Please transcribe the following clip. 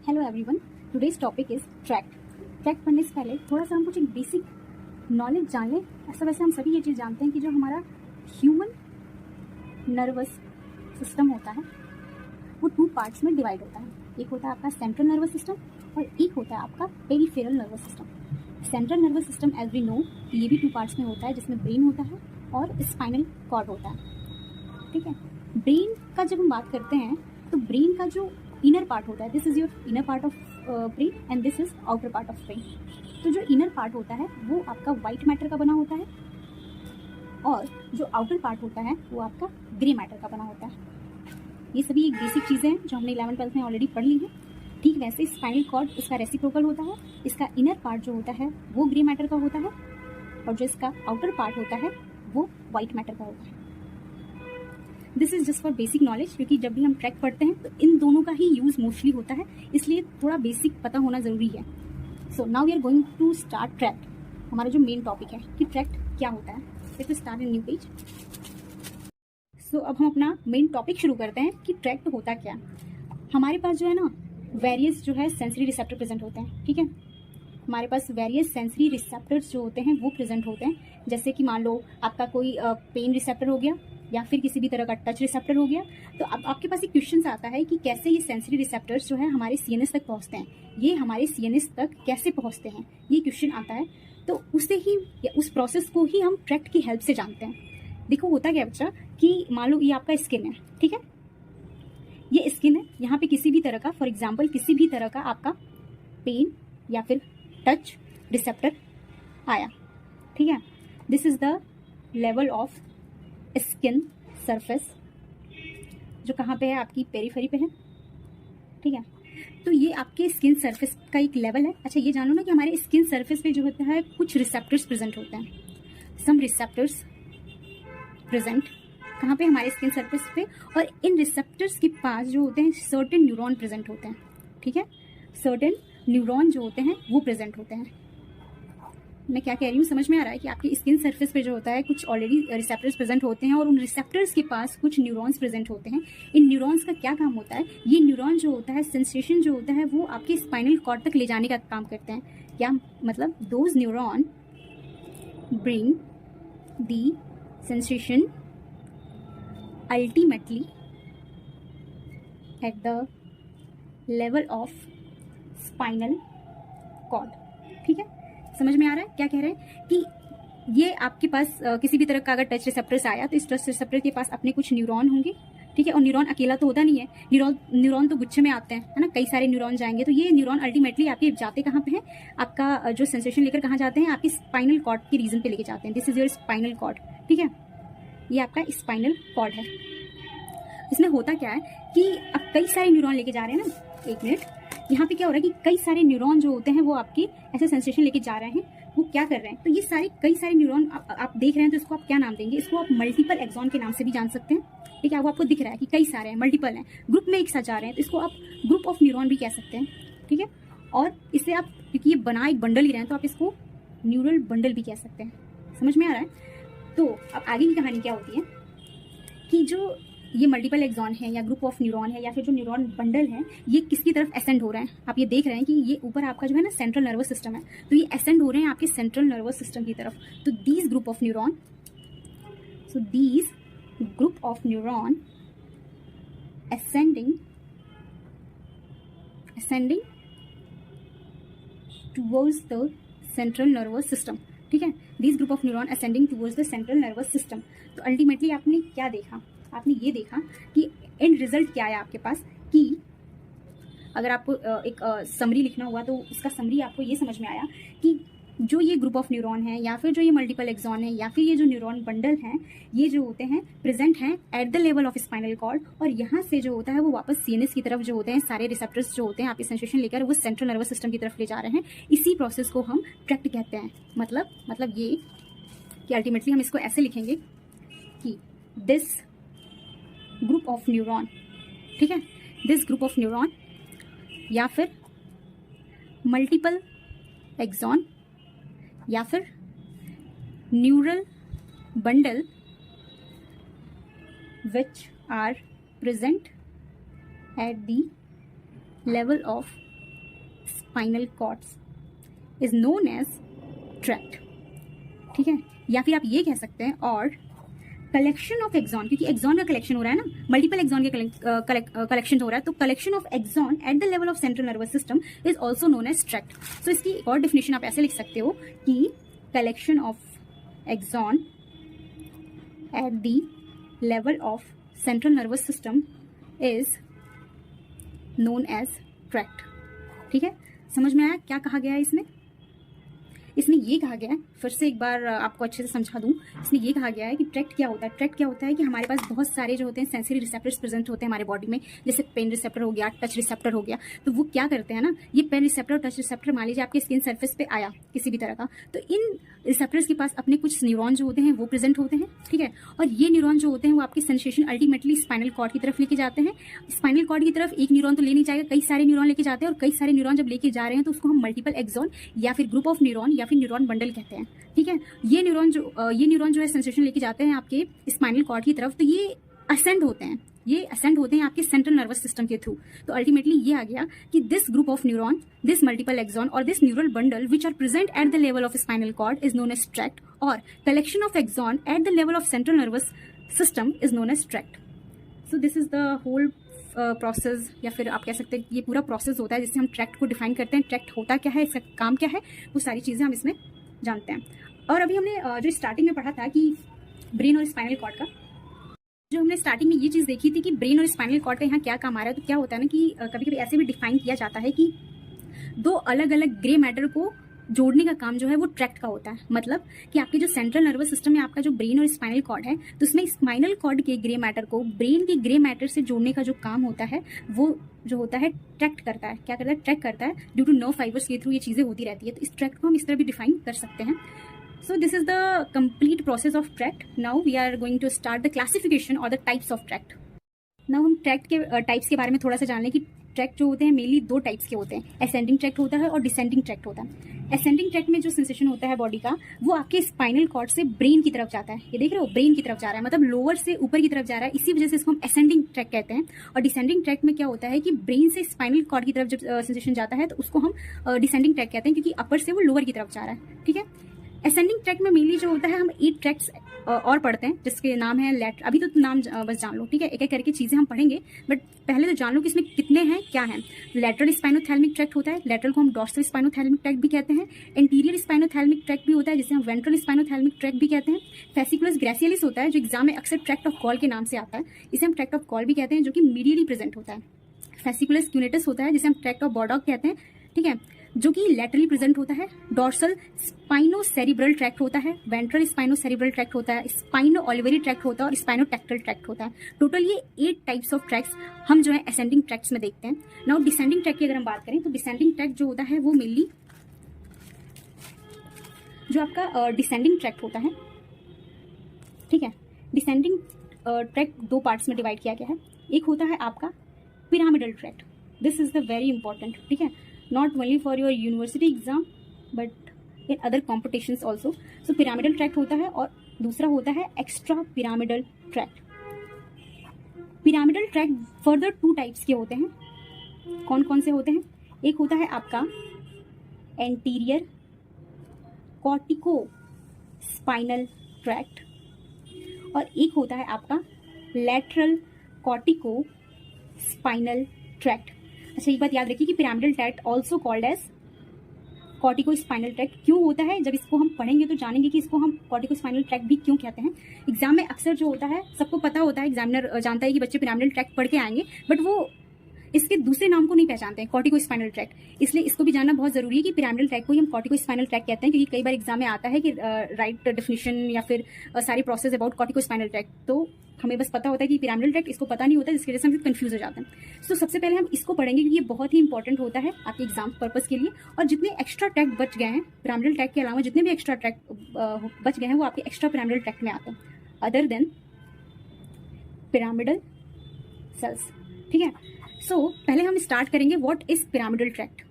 Hello everyone, today's topic is tract. Tract पढ़ने से पहले थोड़ा सा हम कुछ एक बेसिक नॉलेज जान लें। ऐसा वैसे हम सभी ये चीज़ जानते हैं कि जो हमारा ह्यूमन नर्वस सिस्टम होता है वो 2 पार्ट्स में डिवाइड होता है। एक होता है आपका सेंट्रल नर्वस सिस्टम और एक होता है आपका peripheral nervous system. Central nervous system as we know ये भी 2 पार्ट्स में होता है, जिसमें ब्रेन होता है और स्पाइनल कॉर्ड होता है। ठीक है, ब्रेन का जब हम बात करते हैं तो ब्रेन का जो इनर पार्ट होता है, this is your inner part of brain and this is outer part of brain. तो जो इनर पार्ट होता है वो आपका वाइट मैटर का बना होता है और जो आउटर पार्ट होता है वो आपका ग्रे मैटर का बना होता है। ये सभी एक बेसिक चीज़ें हैं जो हमने 11th-12th में ऑलरेडी पढ़ ली हैं। ठीक वैसे स्पाइनल कॉर्ड इसका रेसिप्रोकल होता है। इसका इनर पार्ट जो होता है वो ग्रे मैटर का होता है और जो इसका आउटर पार्ट होता है वो वाइट मैटर का होता है। This is just for basic knowledge, क्योंकि जब भी हम ट्रैक पढ़ते हैं तो इन दोनों का ही यूज मोस्टली होता है, इसलिए थोड़ा बेसिक पता होना जरूरी है। So now we are going to start tract. हमारा जो मेन टॉपिक है कि ट्रैक्ट क्या होता है। Let's start in new page. So अब हम अपना मेन टॉपिक शुरू करते हैं कि ट्रैक्ट होता क्या। हमारे पास जो है ना वेरियस जो है सेंसरी रिसेप्टर प्रेजेंट होते हैं। ठीक है, हमारे पास वेरियस सेंसरी रिसेप्टर्स जो होते हैं वो प्रेजेंट होते हैं। जैसे कि मान लो आपका कोई पेन रिसेप्टर हो गया या फिर किसी भी तरह का टच रिसेप्टर हो गया। तो अब आपके पास एक क्वेश्चन आता है कि कैसे ये सेंसरी रिसेप्टर्स जो है हमारे सीएनएस तक पहुंचते हैं, ये हमारे सीएनएस तक कैसे पहुंचते हैं, ये क्वेश्चन आता है। तो उसे ही या उस प्रोसेस को ही हम ट्रैक्ट की हेल्प से जानते हैं। देखो होता क्या बच्चा कि मान लो ये आपका स्किन है। ठीक है, ये स्किन है, यहाँ पे किसी भी तरह का, फॉर एग्जाम्पल किसी भी तरह का आपका पेन या फिर टच रिसेप्टर आया। ठीक है, this is the level of skin surface जो कहाँ पे है, आपकी पेरीफेरी पे है। ठीक है, तो ये आपके स्किन सरफेस का एक लेवल है। अच्छा ये जान लो ना कि हमारे स्किन सरफेस पे जो होता है कुछ रिसेप्टर्स प्रेजेंट होते हैं। सम रिसेप्टर्स प्रेजेंट कहाँ पे, हमारे स्किन सरफेस पे, और इन रिसेप्टर्स के पास जो होते हैं सर्टेन न्यूरॉन प्रेजेंट होते हैं। ठीक है, सर्टेन न्यूरॉन जो होते हैं वो प्रेजेंट होते हैं। मैं क्या कह रही हूँ समझ में आ रहा है कि आपके स्किन सरफेस पे जो होता है कुछ ऑलरेडी रिसेप्टर्स प्रेजेंट होते हैं और उन रिसेप्टर्स के पास कुछ न्यूरॉन्स प्रेजेंट होते हैं। इन न्यूरॉन्स का क्या काम होता है, ये न्यूरॉन जो होता है सेंसेशन जो होता है वो आपके स्पाइनल कॉर्ड तक ले जाने का काम करते हैं। क्या मतलब, those neuron bring the sensation ultimately at the level of spinal cord. ठीक है, समझ में आ रहा है क्या कह रहे हैं कि ये आपके पास किसी भी तरह का अगर टच रिसेप्टर्स आया तो इस टच रिसेप्टर के पास अपने कुछ न्यूरॉन होंगे। ठीक है, और न्यूरॉन अकेला तो होता नहीं है, न्यूरॉन तो गुच्छे में आते हैं, है ना, कई सारे न्यूरॉन जाएंगे। तो ये न्यूरॉन अल्टीमेटली आपके जाते कहाँ पे हैं, आपका जो सेंसेशन लेकर कहाँ जाते हैं, आपके स्पाइनल कॉर्ड के रीजन पे लेके जाते हैं। This is your spinal cord. ठीक है, ये आपका स्पाइनल कॉर्ड है। इसमें होता क्या है कि अब कई सारे न्यूरॉन लेके जा रहे हैं ना, एक मिनट, यहाँ पे क्या हो रहा है कि कई सारे न्यूरॉन जो होते हैं वो आपके ऐसे सेंसेशन लेके जा रहे हैं, वो क्या कर रहे हैं। तो ये सारे कई सारे न्यूरॉन आप देख रहे हैं, तो इसको आप क्या नाम देंगे, इसको आप मल्टीपल एक्सॉन के नाम से भी जान सकते हैं। ठीक है, वो आपको दिख रहा है कि कई सारे हैं, मल्टीपल हैं, ग्रुप में एक साथ जा रहे हैं, तो इसको आप ग्रुप ऑफ न्यूरॉन भी कह सकते हैं। ठीक है, और इसे आप, क्योंकि ये बना एक बंडल ही रहे हैं, तो आप इसको न्यूरल बंडल भी कह सकते हैं। समझ में आ रहा है। तो अब आगे की कहानी क्या होती है कि जो ये मल्टीपल एक्सॉन है या ग्रुप ऑफ न्यूरॉन है या फिर जो न्यूरॉन बंडल है, ये किसकी तरफ असेंड हो रहे हैं। आप ये देख रहे हैं कि ये ऊपर आपका जो है ना सेंट्रल नर्वस सिस्टम है, तो ये असेंड हो रहे हैं आपके सेंट्रल नर्वस सिस्टम की तरफ। तो these group of neuron, so these group of neuron ascending towards the central nervous system. ठीक है, these group of neuron ascending towards the central nervous system. तो अल्टीमेटली आपने क्या देखा, आपने ये देखा कि एंड रिजल्ट क्या आया आपके पास, कि अगर आपको एक समरी लिखना हुआ तो इसका समरी आपको ये समझ में आया कि जो ये ग्रुप ऑफ न्यूरॉन है या फिर जो ये मल्टीपल एक्सॉन है या फिर ये जो न्यूरॉन बंडल हैं, ये जो होते हैं प्रेजेंट हैं at the level of spinal cord, और यहाँ से जो होता है वो वापस सीएनएस की तरफ जो होते हैं सारे रिसेप्टर्स जो होते हैं आपके सेंसेशन लेकर वो सेंट्रल नर्वस सिस्टम की तरफ ले जा रहे हैं। इसी प्रोसेस को हम ट्रैक्ट कहते हैं। मतलब ये कि अल्टीमेटली हम इसको ऐसे लिखेंगे कि दिस ग्रुप ऑफ न्यूरॉन, ठीक है, दिस ग्रुप ऑफ न्यूरॉन या फिर मल्टीपल एक्सॉन या फिर neural bundle which are present at the level of spinal cords is known as tract, ठीक है। या फिर आप ये कह सकते हैं और कलेक्शन ऑफ एक्सॉन, क्योंकि एक्सॉन का कलेक्शन हो रहा है ना, मल्टीपल एक्सॉन के कलेक्शन हो रहा है, तो collection of axon at the level of central nervous system is also known as tract. So इसकी एक और डेफिनेशन आप ऐसे लिख सकते हो कि collection of axon at the level of central nervous system is known as tract, ठीक है। समझ में आया क्या कहा गया है इसमें? इसमें ये कहा गया है, फिर से एक बार आपको अच्छे से समझा दूं, इसमें ये कहा गया है कि ट्रैक्ट क्या होता है। ट्रैक्ट क्या होता है कि हमारे पास बहुत सारे जो होते हैं सेंसरी रिसेप्टर्स प्रेजेंट होते हैं हमारे बॉडी में, जैसे पेन रिसेप्टर हो गया, टच रिसेप्टर हो गया। तो वो क्या करते हैं ना, ये पेन रिसेप्टर और टच रिसेप्टर मान लीजिए आपके स्किन सर्फेस पे आया किसी भी तरह का, तो इन रिसेप्टर्स के पास अपने कुछ न्यूरॉन जो होते हैं वो प्रेजेंट होते हैं, ठीक है। और ये न्यूरॉन जो होते हैं वो आपकी सेंसेशन अल्टीमेटली स्पाइनल कॉर्ड की तरफ लेके जाते हैं। स्पाइनल कॉर्ड की तरफ एक न्यूरॉन तो ले नहीं जाएगा, कई सारे न्यूरॉन लेके जाते हैं, और कई सारे न्यूरॉन जब लेके जा रहे हैं तो उसको हम मल्टीपल एक्सॉन या फिर ग्रुप ऑफ न्यूरॉन या फिर न्यूरॉन बंडल कहते हैं, ठीक है। ये न्यूरॉन जो है सेंसेशन लेके जाते हैं आपके स्पाइनल कॉर्ड की तरफ, तो ये असेंड होते हैं आपके सेंट्रल नर्वस सिस्टम के थ्रू। तो अल्टीमेटली ये आ गया कि this group of neuron, this multiple axon और this neural bundle which are present at the level of spinal cord is known as tract, और collection of axon at the level of central nervous system is known as tract. So this is the whole process, या फिर आप कह सकते हैं ये पूरा process होता है जिससे हम ट्रैक्ट को डिफाइन करते हैं। ट्रैक्ट होता क्या है, इसका काम क्या है, वो सारी चीज़ें हम इसमें जानते हैं। और अभी हमने जो स्टार्टिंग में पढ़ा था कि ब्रेन और स्पाइनल कॉर्ड का, जो हमने स्टार्टिंग में ये चीज़ देखी थी कि ब्रेन और स्पाइनल कॉर्ड का यहाँ क्या काम आ रहा है, तो क्या होता है ना कि कभी कभी ऐसे भी डिफाइन किया जाता है कि दो अलग अलग ग्रे मैटर को जोड़ने का काम जो है वो ट्रैक्ट का होता है। मतलब कि आपके जो सेंट्रल नर्वस सिस्टम में आपका जो ब्रेन और स्पाइनल कॉर्ड है, तो उसमें स्पाइनल कॉर्ड के ग्रे मैटर को ब्रेन के ग्रे मैटर से जोड़ने का जो काम होता है वो जो होता है ट्रैक्ट करता है। क्या करता है? ट्रैक करता है। ड्यू टू नर्व फाइबर्स के थ्रू ये चीज़ें होती रहती है, तो इस ट्रैक्ट को हम इस तरह भी डिफाइन कर सकते हैं। So this is the complete process of tract. Now we are going to start the classification or the types of tract. Now हम ट्रैक्ट के टाइप्स के बारे में थोड़ा सा जान लें कि ट्रैक्ट जो होते हैं मेनली दो टाइप्स के होते हैं, असेंडिंग ट्रैक्ट होता है और डिसेंडिंग ट्रैक्ट होता है। असेंडिंग ट्रैक्ट में जो सेंसेशन होता है बॉडी का, वो आपके स्पाइनल कॉर्ड से ब्रेन की तरफ जाता है। ये देख रहे हो, ब्रेन की तरफ जा रहा है, मतलब लोअर से ऊपर की तरफ जा रहा है, इसी वजह से इसको हम असेंडिंग ट्रैक्ट कहते हैं। और डिसेंडिंग ट्रैक्ट में क्या होता है कि ब्रेन से स्पाइनल कॉर्ड की तरफ जब सेंसेशन जाता है तो उसको हम डिसेंडिंग ट्रैक्ट कहते हैं, क्योंकि अपर से वो लोअर की तरफ जा रहा है, ठीक है। असेंडिंग ट्रैक्ट में मेनली जो होता है हम 8 ट्रैक्ट्स और पढ़ते हैं, जिसके नाम है लेटर। अभी तो नाम बस जान लो, ठीक है, एक एक करके चीजें हम पढ़ेंगे, बट पहले तो जान लो कि इसमें कितने हैं, क्या हैं। लेटरल स्पाइनोथैलेमिक ट्रैक्ट होता है, लेटरल को हम डॉर्सल स्पाइनोथैलेमिक ट्रैक्ट भी कहते हैं। इंटीरियर स्पाइनोथैलेमिक ट्रैक्ट भी होता है, जिसे हम वेंट्रल स्पाइनोथैलेमिक ट्रैक्ट भी कहते हैं। फेसिकुलस ग्रेसियलिस होता है, जो एग्जाम में अक्सर ट्रैक्ट ऑफ गॉल के नाम से आता है, इसे हम ट्रैक्ट ऑफ गॉल भी कहते हैं, जो कि मीडियली प्रेजेंट होता है। फेसिकुलस क्यूनेटस होता है, जिसे हम ट्रैक्ट ऑफ बॉर्डॉग कहते हैं, ठीक है, जो कि लेटरली प्रेजेंट होता है। डॉर्सल स्पाइनोसेरिब्रल ट्रैक्ट होता है, वेंट्रल स्पाइनोसेरिब्रल ट्रैक्ट होता है, स्पाइनो ओलिवरी ट्रैक्ट होता है और स्पाइनोटेक्टल ट्रैक्ट होता है। टोटल ये 8 टाइप्स ऑफ ट्रैक्ट्स हम जो है असेंडिंग ट्रैक्ट्स में देखते हैं। नाउ डिसेंडिंग ट्रैक्ट की अगर हम बात करें तो डिसेंडिंग ट्रैक्ट जो होता है वो मेनली जो आपका डिसेंडिंग ट्रैक्ट होता है, ठीक है। डिसेंडिंग ट्रैक्ट 2 पार्ट्स में डिवाइड किया गया है। एक होता है आपका pyramidal tract, this is the very important, ठीक है, not only for your university exam but in other competitions also. So pyramidal tract होता है, और दूसरा होता है extra pyramidal tract. Pyramidal tract further 2 types के होते हैं। कौन कौन से होते हैं? एक होता है आपका एंटीरियर कॉर्टिको स्पाइनल ट्रैक्ट, और एक होता है आपका लैटरल कॉर्टिको स्पाइनल ट्रैक्ट। अच्छा, एक बात याद रखिए कि pyramidal tract also called as corticospinal tract क्यों होता है, जब इसको हम पढ़ेंगे तो जानेंगे कि इसको हम कॉर्टिको स्पाइनल ट्रैक्ट भी क्यों कहते हैं। एग्जाम में अक्सर जो होता है, सबको पता होता है, एग्जामिनर जानता है कि बच्चे पिरामिडल ट्रैक्ट पढ़ के आएंगे, बट वो इसके दूसरे नाम को नहीं पहचानते हैं, कॉर्टिको स्पाइनल ट्रैक्ट। इसलिए इसको भी जानना बहुत जरूरी है कि पिरामिडल ट्रैक्ट को ही हम कॉर्टिको स्पाइनल ट्रैक्ट कहते हैं, क्योंकि कई बार एग्जाम में आता है कि राइट डेफिनेशन या फिर सारी process about cortico spinal tract, तो हमें बस पता होता है कि पिरामिडल ट्रैक्ट, इसको पता नहीं होता, जिसकी वजह से हम कंफ्यूज हो जाते हैं। तो सबसे पहले हम इसको पढ़ेंगे, क्योंकि ये बहुत ही इंपॉर्टेंट होता है आपके एग्जाम पर्पस के लिए। और जितने एक्स्ट्रा ट्रैक्ट बच गए हैं पिरामिडल ट्रैक्ट के अलावा, जितने भी एक्स्ट्रा ट्रैक्ट बच गए हैं वो आपके एक्स्ट्रा पिरामिडल ट्रैक्ट में आते हैं, अदर देन पिरामिडल सेल्स, ठीक है। सो पहले हम स्टार्ट करेंगे व्हाट इज पिरामिडल ट्रैक्ट।